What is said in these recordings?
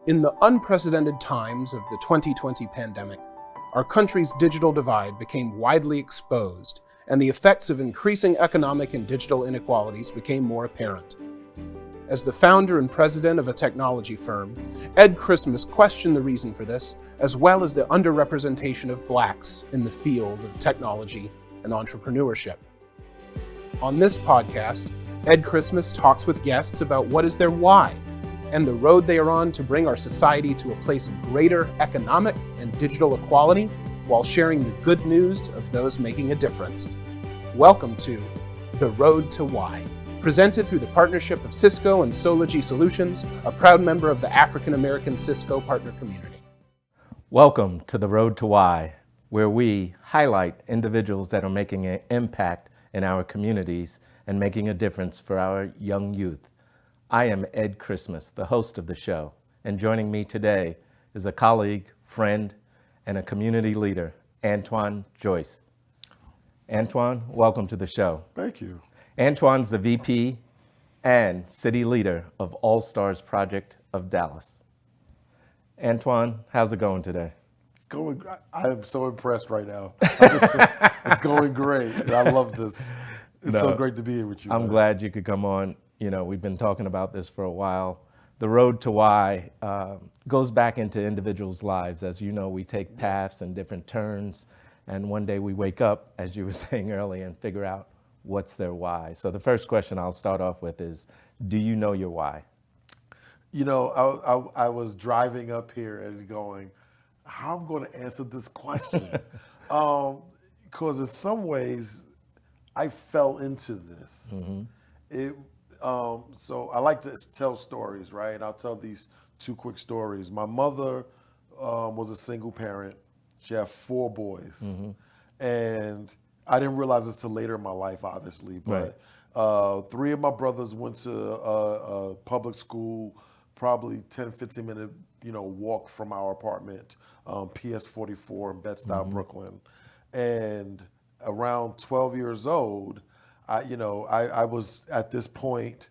In the unprecedented times of the 2020 pandemic, our country's digital divide became widely exposed, and the effects of increasing economic and digital inequalities became more apparent. As the founder and president of a technology firm, Ed Christmas questioned the reason for this, as well as the underrepresentation of Blacks in the field of technology and entrepreneurship. On this podcast, Ed Christmas talks with guests about what is their why, and the road they are on to bring our society to a place of greater economic and digital equality while sharing the good news of those making a difference. Welcome to The Road to Why, presented through the partnership of Cisco and Sology Solutions, a proud member of the African American Cisco partner community. Welcome to The Road to Why, where we highlight individuals that are making an impact in our communities and making a difference for our young youth. I am Ed Christmas, the host of the show, and joining me today is a colleague, friend, and a community leader, Antoine Joyce. Antoine, welcome to the show. Thank you. Antoine's the VP and city leader of All Stars Project of Dallas. Antoine, how's it going today? It's going. I am so impressed right now. It's going great. And I love this. It's so great to be here with you. I'm glad you could come on. You know, we've been talking about this for a while. The road to why goes back into individuals' lives. As you know, we take paths and different turns, and one day we wake up, as you were saying earlier, and figure out what's their why. So the first question I'll start off with is, do you know your why? You know, I was driving up here and going, how am I going to answer this question? Because in some ways, I fell into this. Mm-hmm. So I like to tell stories, right? I'll tell these two quick stories. My mother was a single parent. She had 4 boys. Mm-hmm. And I didn't realize this till later in my life, obviously. But 3 of my brothers went to a public school, probably 10, 15-minute walk from our apartment, PS 44 in Bed-Stuy, mm-hmm. Brooklyn. And around 12 years old, I was at this point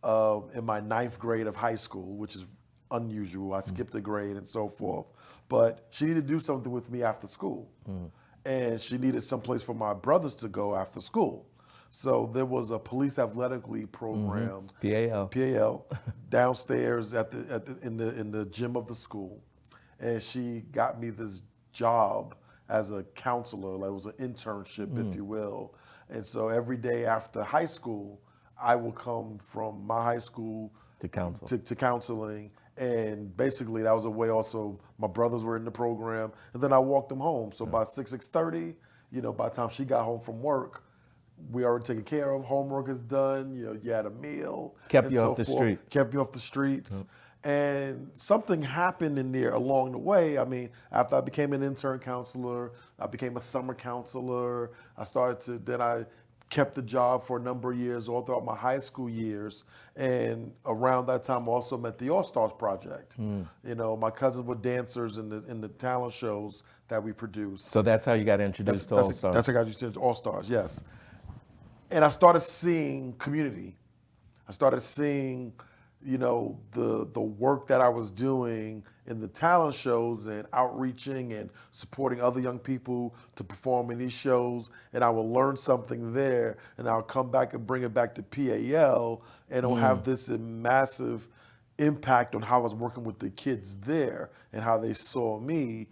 in my 9th grade of high school, which is unusual. I skipped a grade and so forth. But she needed to do something with me after school. And she needed someplace for my brothers to go after school. So there was a police athletic league program, PAL, downstairs in the gym of the school. And she got me this job as a counselor. Like it was an internship, if you will. And so every day after high school, I would come from my high school to counsel. To counseling. And basically that was a way also, my brothers were in the program, and then I walked them home. So by 6:30, by the time she got home from work, we already taken care of, homework is done, you had a meal. Kept you off the street. Kept you off the streets. And something happened in there along the way. I mean, after I became an intern counselor, I became a summer counselor. I kept the job for a number of years all throughout my high school years. And around that time, I also met the All Stars Project. My cousins were dancers in the talent shows that we produced. So that's how you got introduced to All Stars? That's how I got introduced to All Stars, yes. And I started seeing community. I started seeing the work that I was doing in the talent shows and outreaching and supporting other young people to perform in these shows. And I will learn something there, and I'll come back and bring it back to PAL, and it'll have this massive impact on how I was working with the kids there and how they saw me.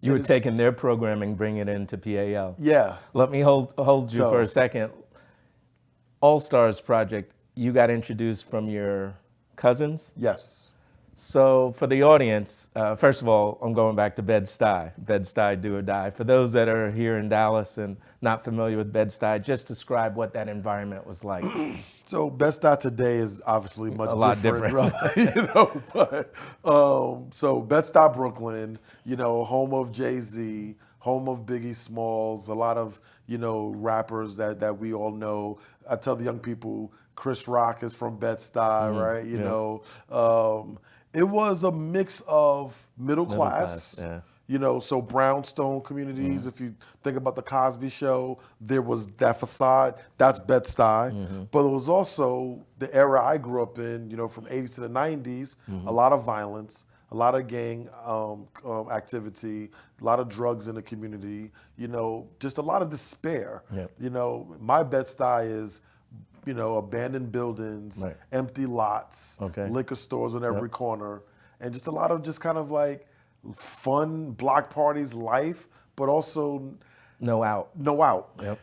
You were taking their programming, bringing it into PAL. Yeah. Let me hold you for a second. All Stars Project, you got introduced from your cousins? Yes. So for the audience, first of all, I'm going back to Bed-Stuy. Bed-Stuy, do or die. For those that are here in Dallas and not familiar with Bed-Stuy, just describe what that environment was like. So Bed-Stuy today is obviously much different. So Bed-Stuy, Brooklyn, home of Jay-Z, home of Biggie Smalls, a lot of, rappers that we all know. I tell the young people, Chris Rock is from Bed-Stuy, right? It was a mix of middle class. So brownstone communities, if you think about the Cosby Show, there was that facade, that's Bed-Stuy. But it was also the era I grew up in, from 80s to the 90s, a lot of violence, a lot of gang activity, a lot of drugs in the community, just a lot of despair. Yep. My Bed-Stuy is, abandoned buildings, Right. empty lots, Okay. liquor stores on every corner, and just a lot of just kind of like fun block parties life, but also No out. no out. Yep.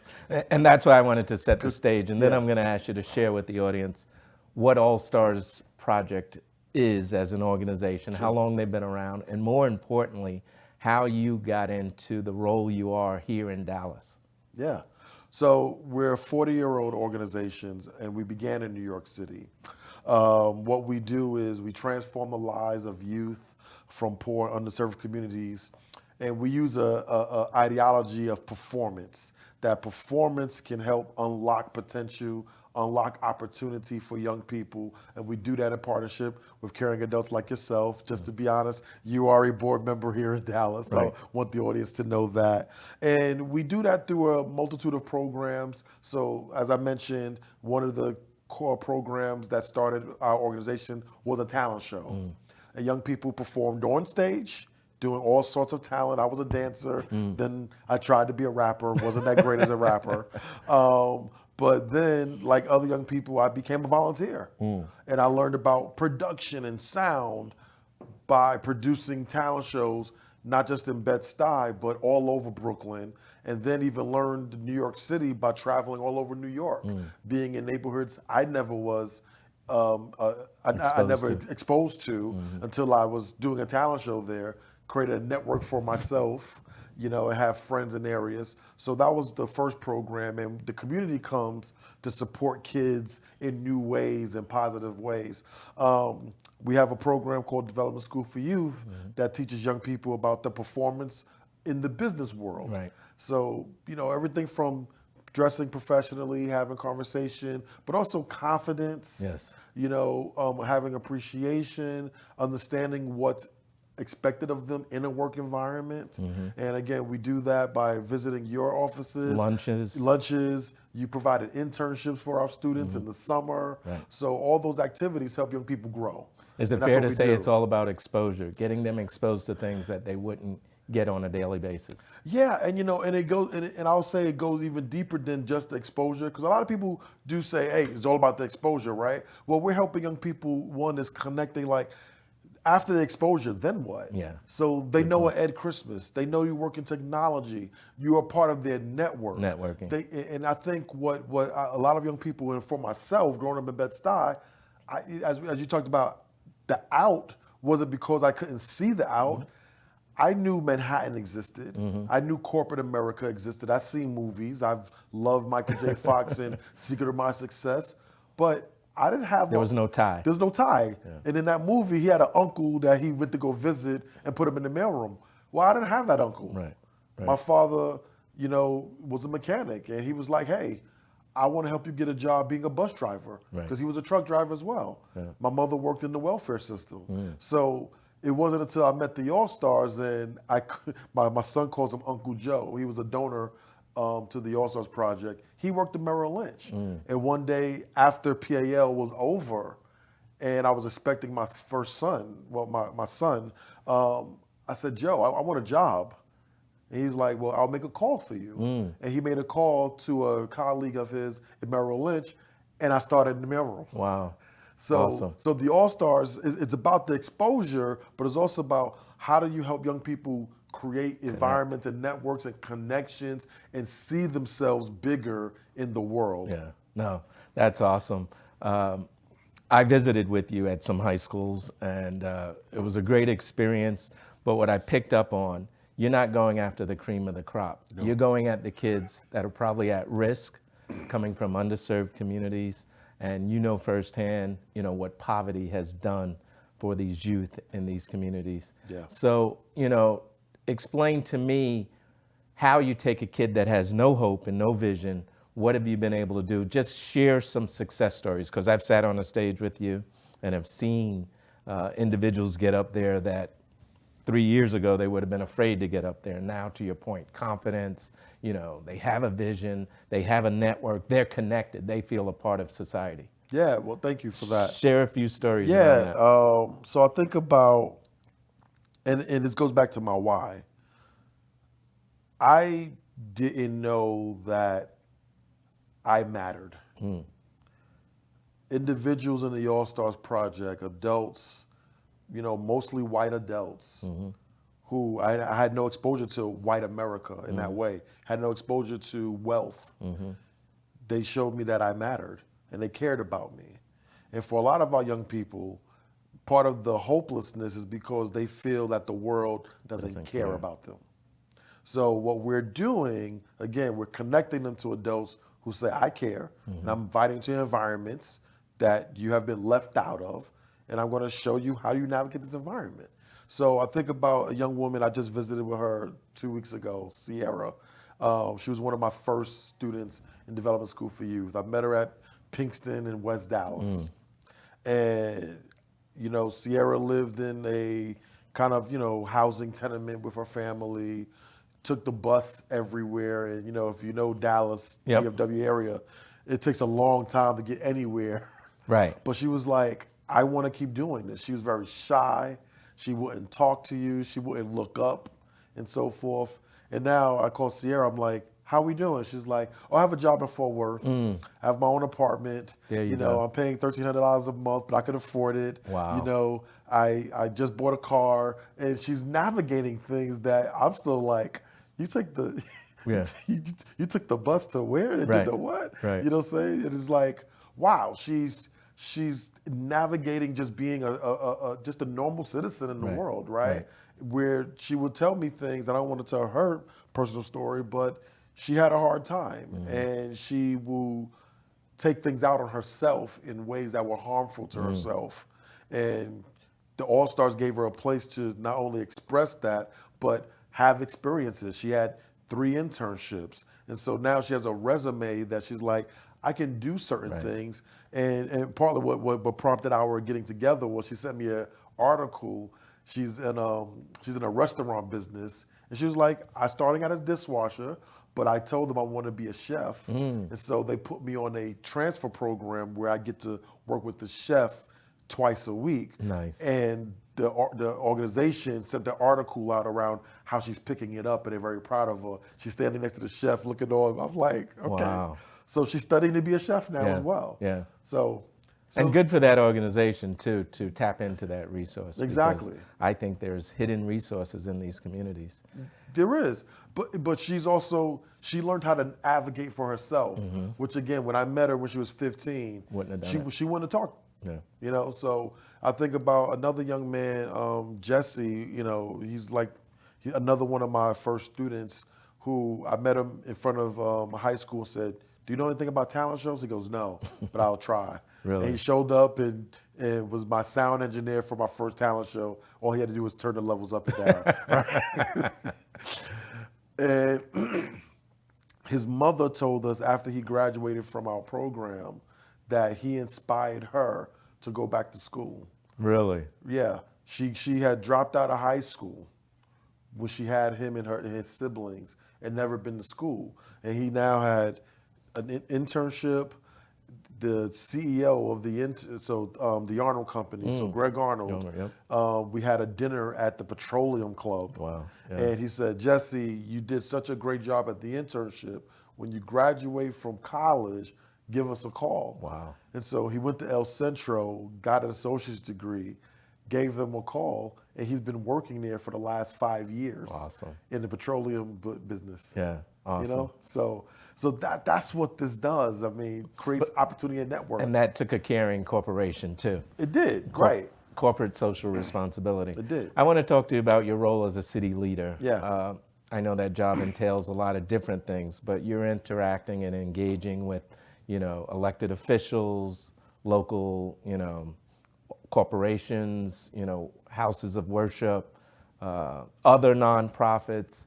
And that's why I wanted to set the stage. And then yeah. I'm going to ask you to share with the audience what All Stars Project is as an organization, how long they've been around, and more importantly, how you got into the role you are here in Dallas. Yeah. So we're a 40-year-old organization, and we began in New York City. What we do is we transform the lives of youth from poor, underserved communities, and we use a ideology of performance. That performance can help unlock potential, unlock opportunity for young people, and we do that in partnership with caring adults like yourself. Just to be honest, you are a board member here in Dallas, so Right. I want the audience to know that. And we do that through a multitude of programs. So as I mentioned, one of the core programs that started our organization was a talent show. And young people performed on stage, doing all sorts of talent. I was a dancer. Then I tried to be a rapper. Wasn't that great as a rapper. But then, like other young people, I became a volunteer. And I learned about production and sound by producing talent shows, not just in Bed-Stuy, but all over Brooklyn. And then even learned New York City by traveling all over New York, being in neighborhoods I never was I never exposed to until I was doing a talent show there, created a network for myself, and have friends in areas. So that was the first program, and the community comes to support kids in new ways and positive ways. We have a program called Development School for Youth that teaches young people about the performance in the business world. Right. So, everything from dressing professionally, having conversation, but also confidence, Yes. having appreciation, understanding what's expected of them in a work environment. And again, we do that by visiting your offices. Lunches. You provided internships for our students in the summer. Right. So all those activities help young people grow. Is it And that's fair what to we say do. it's all about exposure, getting them exposed to things that they wouldn't get on a daily basis? Yeah, and and it goes, and I'll say it goes even deeper than just the exposure, because a lot of people do say, "Hey, it's all about the exposure, right?" Well, we're helping young people. One is connecting, like after the exposure, then what? Yeah. So they know Ed Christmas. They know you work in technology. You are part of their network. Networking. And I think what a lot of young people, and for myself, growing up in Bed-Stuy, as you talked about, the out wasn't because I couldn't see the out. I knew Manhattan existed. I knew corporate America existed. I've seen movies. I've loved Michael J. Fox and Secret of My Success, but I didn't have. There was no tie. There was no tie. Yeah. And in that movie, he had an uncle that he went to go visit and put him in the mailroom. Well, I didn't have that uncle. Right. My father, was a mechanic, and he was like, "Hey, I want to help you get a job being a bus driver," because he was a truck driver as well. Yeah. My mother worked in the welfare system, so. It wasn't until I met the All-Stars and my son calls him Uncle Joe. He was a donor to the All-Stars Project. He worked at Merrill Lynch. And one day after PAL was over and I was expecting my first son, my son, I said, "Joe, I want a job." And he was like, "Well, I'll make a call for you." And he made a call to a colleague of his at Merrill Lynch, and I started in the mailroom. Wow. So, awesome. So the All-Stars, it's about the exposure, but it's also about how do you help young people create environments and networks and connections and see themselves bigger in the world. Yeah, no, that's awesome. I visited with you at some high schools, and it was a great experience, but what I picked up on, you're not going after the cream of the crop. No. You're going at the kids that are probably at risk, coming from underserved communities, and firsthand, what poverty has done for these youth in these communities. Yeah. So, explain to me how you take a kid that has no hope and no vision. What have you been able to do? Just share some success stories, because I've sat on a stage with you and have seen individuals get up there that 3 years ago, they would have been afraid to get up there. Now, to your point, confidence, they have a vision, they have a network, they're connected, they feel a part of society. Yeah, well, thank you for that. Share a few stories around Yeah, that. so I think about, and this goes back to my why. I didn't know that I mattered. Individuals in the All-Stars Project, adults, mostly white adults, who I had no exposure to white America in that way, had no exposure to wealth. They showed me that I mattered and they cared about me. And for a lot of our young people, part of the hopelessness is because they feel that the world doesn't care about them. So what we're doing, again, we're connecting them to adults who say, I care, and I'm inviting you to environments that you have been left out of, and I'm going to show you how you navigate this environment. So I think about a young woman, I just visited with her 2 weeks ago, Sierra. She was one of my first students in Development School for Youth. I met her at Pinkston in West Dallas. And, Sierra lived in a kind of, housing tenement with her family, took the bus everywhere. And, if you know Dallas, DFW area, it takes a long time to get anywhere. Right. But she was like, I want to keep doing this. She was very shy. She wouldn't talk to you. She wouldn't look up and so forth. And now I call Sierra. I'm like, how we doing? She's like, oh, I have a job in Fort Worth. I have my own apartment. There you go. I'm paying $1,300 a month, but I can afford it. Wow. I just bought a car. And she's navigating things that I'm still like, you take the you took the bus to where and did the what? Right. You know what I'm saying? It is like, wow, she's navigating just being just a normal citizen in the world, right? Where she would tell me things, and I don't want to tell her personal story, but she had a hard time, and she will take things out on herself in ways that were harmful to herself. And the All-Stars gave her a place to not only express that, but have experiences. She had 3 internships, and so now she has a resume that she's like, I can do certain things. And partly what prompted our getting together was she sent me an article. She's in a restaurant business, and she was like, I starting out as dishwasher, but I told them I want to be a chef. And so they put me on a transfer program where I get to work with the chef twice a week. Nice. And the organization sent the article out around how she's picking it up, and they're very proud of her. She's standing next to the chef looking on. I'm like, okay. Wow. So she's studying to be a chef now as well. Yeah. So and good for that organization too to tap into that resource. Exactly. I think there's hidden resources in these communities. There is, but she learned how to advocate for herself. Which again, when I met her when she was 15, she wanted to talk. Yeah. So I think about another young man, Jesse. He's like another one of my first students who I met him in front of a high school and said, do you know anything about talent shows? He goes, no, but I'll try. Really? And he showed up and was my sound engineer for my first talent show. All he had to do was turn the levels up and down. And his mother told us after he graduated from our program that he inspired her to go back to school. Really? Yeah. She had dropped out of high school when she had him and his siblings and never been to school. And he now had an internship. The CEO of the Arnold Company, so Greg Arnold, we had a dinner at the Petroleum Club. Wow. Yeah. And he said, Jesse, you did such a great job at the internship. When you graduate from college, give us a call. Wow. And so he went to El Centro, got an associate's degree, gave them a call, and he's been working there for the last 5 years. Awesome. In the petroleum business. Yeah, awesome. So that's what this does. I mean, creates opportunity and network. And that took a caring corporation too. It did, right. Corporate social responsibility. It did. I want to talk to you about your role as a city leader. Yeah. I know that job entails a lot of different things, but you're interacting and engaging with, elected officials, local, corporations, houses of worship, other nonprofits.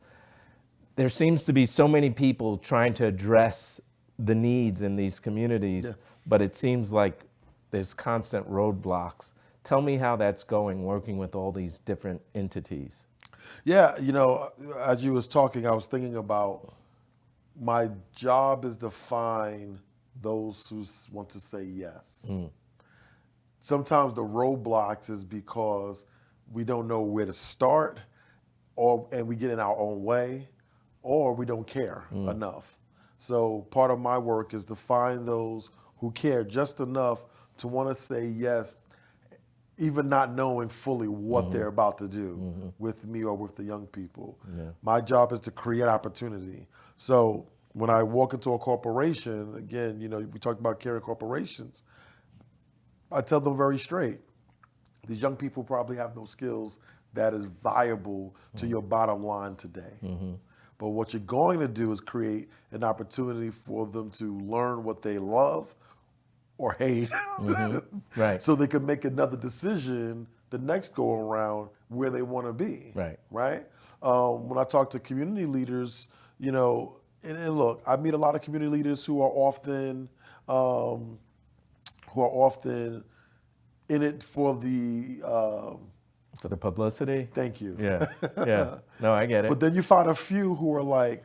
There seems to be so many people trying to address the needs in these communities, but it seems like there's constant roadblocks Tell me how that's going, working with all these different entities. Yeah, as you was talking, I was thinking about my job is to find those who want to say yes. Sometimes the roadblocks is because we don't know where to start, and we get in our own way, or we don't care enough. So part of my work is to find those who care just enough to want to say yes, even not knowing fully what they're about to do with me or with the young people. Yeah. My job is to create opportunity. So when I walk into a corporation, again, we talked about caring corporations, I tell them very straight, these young people probably have no skills that is viable to your bottom line today. But what you're going to do is create an opportunity for them to learn what they love or hate, Right. so they can make another decision the next go around where they want to be. Right. When I talk to community leaders, and look, I meet a lot of community leaders who are often in it for the publicity. Thank you. Yeah. Yeah. No, I get it. But then you find a few who are like,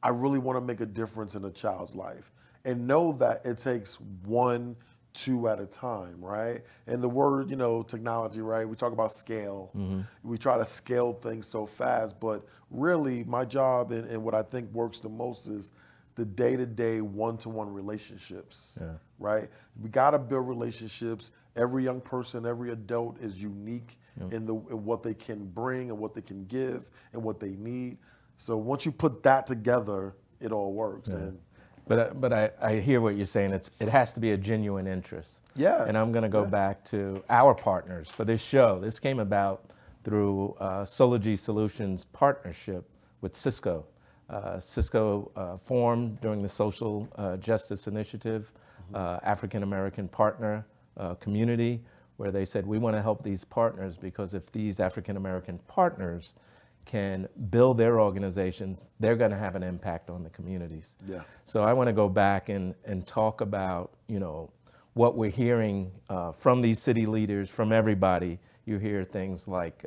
I really want to make a difference in a child's life, and know that it takes 1, 2 at a time, right? And the word, technology, right? We talk about scale. We try to scale things so fast, but really my job and what I think works the most is the day-to-day one-to-one relationships, right? We got to build relationships. Every young person, every adult is unique in what they can bring and what they can give and what they need. So once you put that together, it all works. Yeah. And But I hear what you're saying. It has to be a genuine interest. Yeah. And I'm going to go back to our partners for this show. This came about through Sology Solutions partnership with Cisco. Cisco formed during the Social Justice Initiative, African American partner community, where they said, we want to help these partners because if these African American partners can build their organizations, they're going to have an impact on the communities. Yeah. So I want to go back and talk about, what we're hearing from these city leaders, from everybody. You hear things like,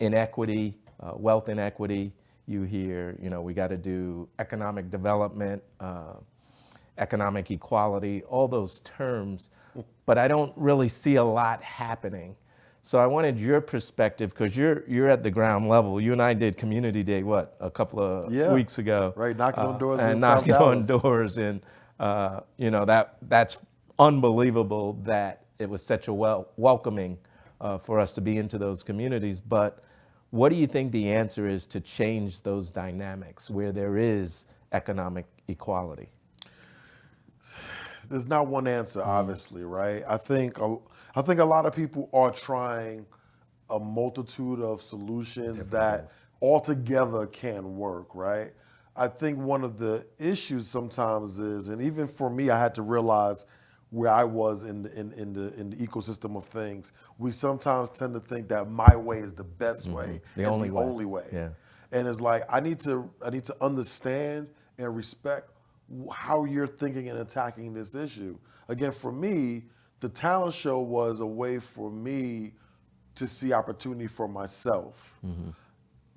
inequity, wealth inequity. You hear, we got to do economic development, economic equality, all those terms, but I don't really see a lot happening. So I wanted your perspective, because you're at the ground level. You and I did Community Day, a couple of weeks ago. Right, knocking on doors and in knocking South on Dallas. doors, and that's unbelievable that it was such a welcoming for us to be into those communities. But what do you think the answer is to change those dynamics where there is economic equality? There's not one answer, obviously, right? I think a lot of people are trying a multitude of solutions that altogether can work, right? I think one of the issues sometimes is, and even for me, I had to realize where I was in the ecosystem of things. We sometimes tend to think that my way is the best way, The and only the way. only way. Yeah. And it's like I need to understand and respect how you're thinking and attacking this issue. Again, for me, the talent show was a way for me to see opportunity for myself.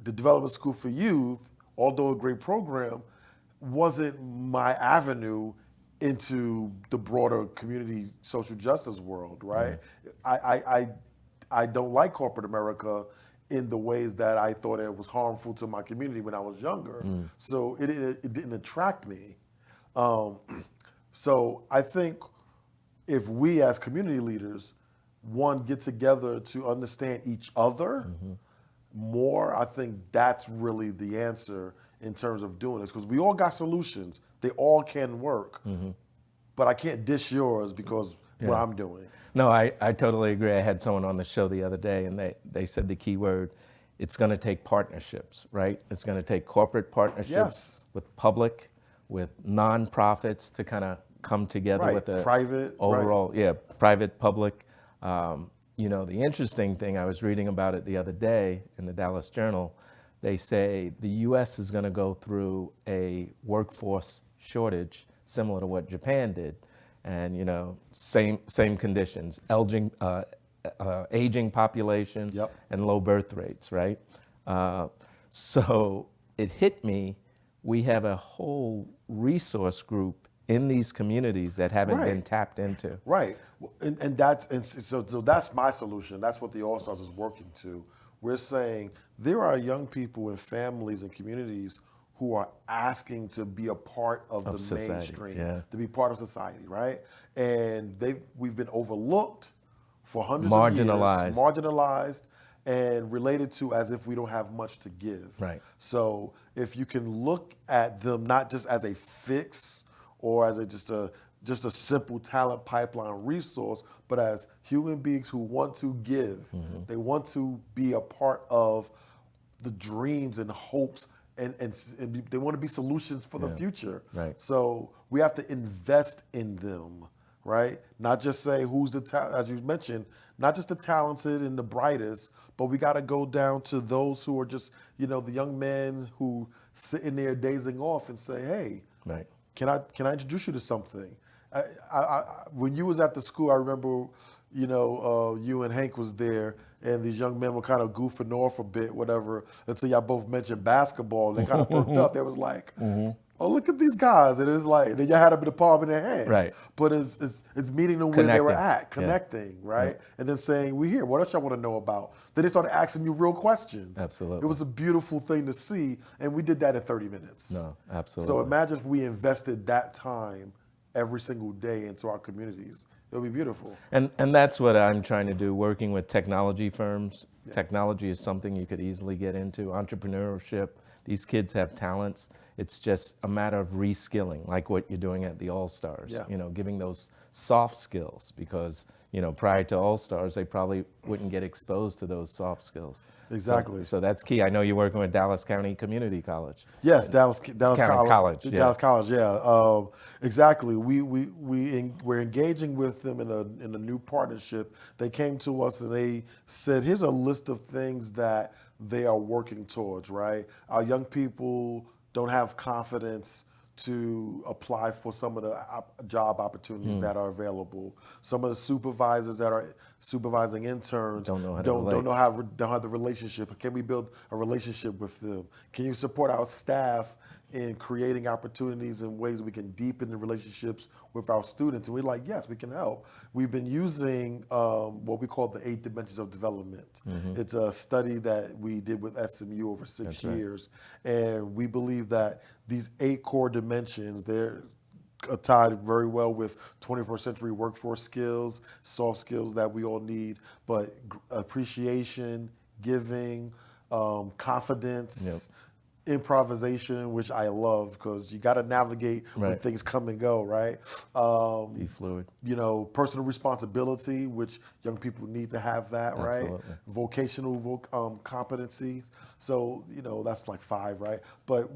The Development School for Youth, although a great program, wasn't my avenue into the broader community social justice world, right? I don't like corporate America in the ways that I thought it was harmful to my community when I was younger. So it didn't attract me. So I think if we as community leaders, one, get together to understand each other more, I think that's really the answer in terms of doing this. Because we all got solutions. They all can work. But I can't dish yours because what I'm doing. No, I totally agree. I had someone on the show the other day, and they said the key word, it's going to take partnerships, right? It's going to take corporate partnerships with public, with nonprofits to kind of come together with a private overall, private, public. The interesting thing, I was reading about it the other day in the Dallas Journal. They say the U.S. is going to go through a workforce shortage similar to what Japan did. and same conditions, aging population, Yep. and low birth rates, right? So it hit me. We have a whole resource group in these communities that haven't Right. been tapped into. Right, so that's my solution. That's what the All Stars is working to. We're saying there are young people and families and communities who are asking to be a part of the society, mainstream, yeah. to be part of society, right? And we've been overlooked for hundreds Marginalized. of years, marginalized, and related to as if we don't have much to give. Right. So if you can look at them not just as a fix or as just a simple talent pipeline resource, but as human beings who want to give. They want to be a part of the dreams and hopes, and they want to be solutions for the future. Right. So we have to invest in them, right? Not just say who's the as you mentioned, not just the talented and the brightest, but we got to go down to those who are just, the young men who sitting there dazing off and say, hey, Right. Can I introduce you to something? When you was at the school, I remember, you and Hank was there, and these young men were kind of goofing off a bit, whatever, until y'all both mentioned basketball. And they kind of perked up. They was like, oh, look at these guys. And it's like, then y'all had them in the palm of their hands. Right. But it's meeting them where they were Connecting. at, connecting, right? And then saying, we here. What else y'all want to know about? Then they started asking you real questions. Absolutely. It was a beautiful thing to see. And we did that in 30 minutes. No, absolutely. So imagine if we invested that time every single day into our communities. It would be beautiful. And that's what I'm trying to do, working with technology firms. Yeah. Technology is something you could easily get into, entrepreneurship. These kids have talents. It's just a matter of reskilling, like what you're doing at the All-Stars. Yeah. Giving those soft skills, because, prior to All-Stars, they probably wouldn't get exposed to those soft skills. Exactly. So that's key. I know you're working with Dallas County Community College. Yes, Dallas County College. yeah. Dallas College, yeah. Exactly. We're engaging with them in a new partnership. They came to us and they said, here's a list of things that they are working towards, right? Our young people don't have confidence to apply for some of the job opportunities that are available. Some of the supervisors that are supervising interns don't know don't have the relationship. Can we build a relationship with them? Can you support our staff in creating opportunities and ways we can deepen the relationships with our students? And we're like, yes, we can help. We've been using what we call the 8 dimensions of development. It's a study that we did with SMU over 6 years. And we believe that these 8 core dimensions, they're tied very well with 21st century workforce skills, soft skills that we all need, but appreciation, giving, confidence, improvisation, which I love because you got to navigate when things come and go, right? Be fluid. Personal responsibility, which young people need to have that, right? Vocational competencies. So, that's like 5, right? But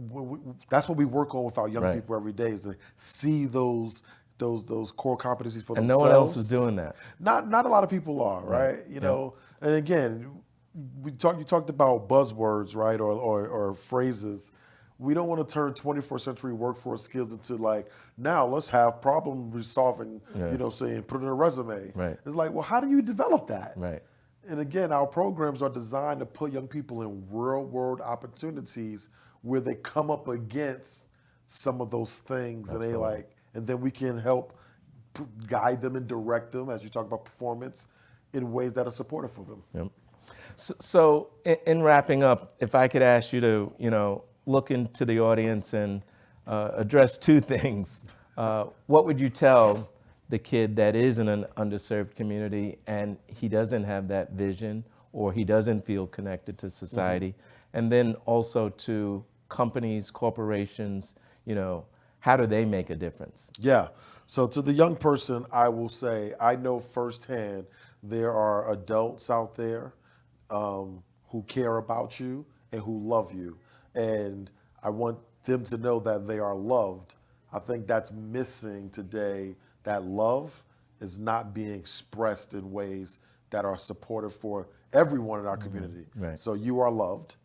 that's what we work on with our young people every day, is to see those core competencies for themselves. And no one else is doing that. Not a lot of people are, right? And again, you talked about buzzwords, right, or phrases. We don't want to turn 21st century workforce skills into like, now let's have problem solving, saying put it in a resume. Right. It's like, well, how do you develop that? Right. And again, our programs are designed to put young people in real world opportunities where they come up against some of those things. Absolutely. And then we can help guide them and direct them, as you talk about performance, in ways that are supportive for them. Yep. So in wrapping up, if I could ask you to, look into the audience and address 2 things. What would you tell the kid that is in an underserved community and he doesn't have that vision or he doesn't feel connected to society? And then also to companies, corporations, how do they make a difference? Yeah. So to the young person, I will say, I know firsthand there are adults out there who care about you and who love you. And I want them to know that they are loved. I think that's missing today. That love is not being expressed in ways that are supportive for everyone in our community. Right. So you are loved.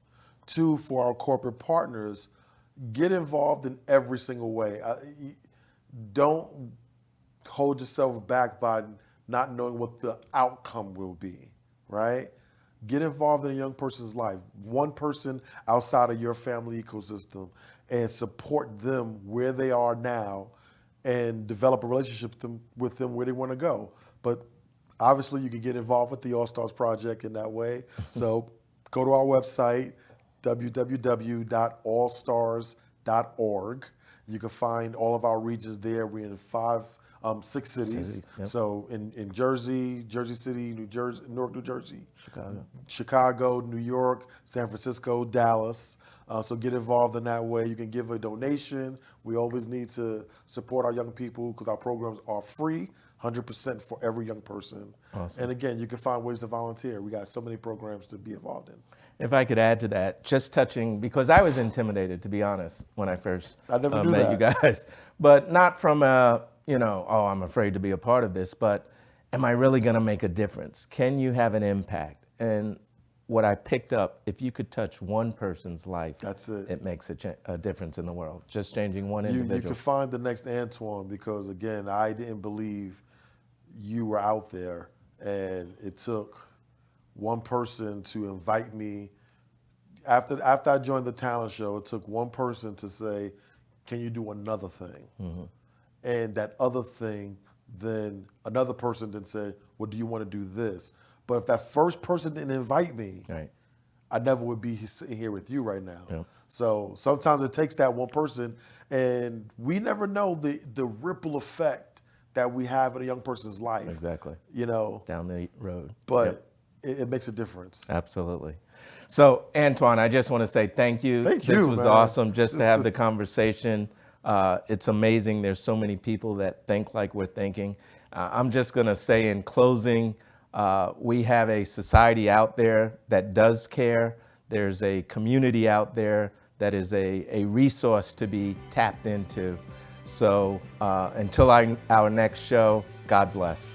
2, for our corporate partners, get involved in every single way. Don't hold yourself back by not knowing what the outcome will be, right? Get involved in a young person's life, one person outside of your family ecosystem, and support them where they are now and develop a relationship with them where they want to go. But obviously, you can get involved with the All Stars Project in that way. So go to our website, www.allstars.org. You can find all of our regions there. We're in six cities. Yep. So in Jersey, Jersey City, New Jersey, Newark, New Jersey, Chicago, New York, San Francisco, Dallas. So get involved in that way. You can give a donation. We always need to support our young people because our programs are free, 100% for every young person. Awesome. And again, you can find ways to volunteer. We got so many programs to be involved in. If I could add to that, just touching, because I was intimidated, to be honest, when I first met you guys. But not from a, oh, I'm afraid to be a part of this, but am I really going to make a difference? Can you have an impact? And what I picked up, if you could touch one person's life, that's it. It makes a difference in the world. Just changing one individual. You could find the next Antoine because, again, I didn't believe you were out there, and it took one person to invite me. After I joined the talent show, it took one person to say, can you do another thing? Mm-hmm. And that other thing, then another person then said, well, do you want to do this? But if that first person didn't invite me, right, I never would be sitting here with you right now. Yep. So sometimes it takes that one person, and we never know the ripple effect that we have in a young person's life. Exactly. Down the road. But it makes a difference. Absolutely. So, Antoine, I just want to say thank you. Thank you, This was man. awesome just to have the conversation. It's amazing. There's so many people that think like we're thinking. I'm just going to say in closing, we have a society out there that does care. There's a community out there that is a resource to be tapped into. So until our next show, God bless.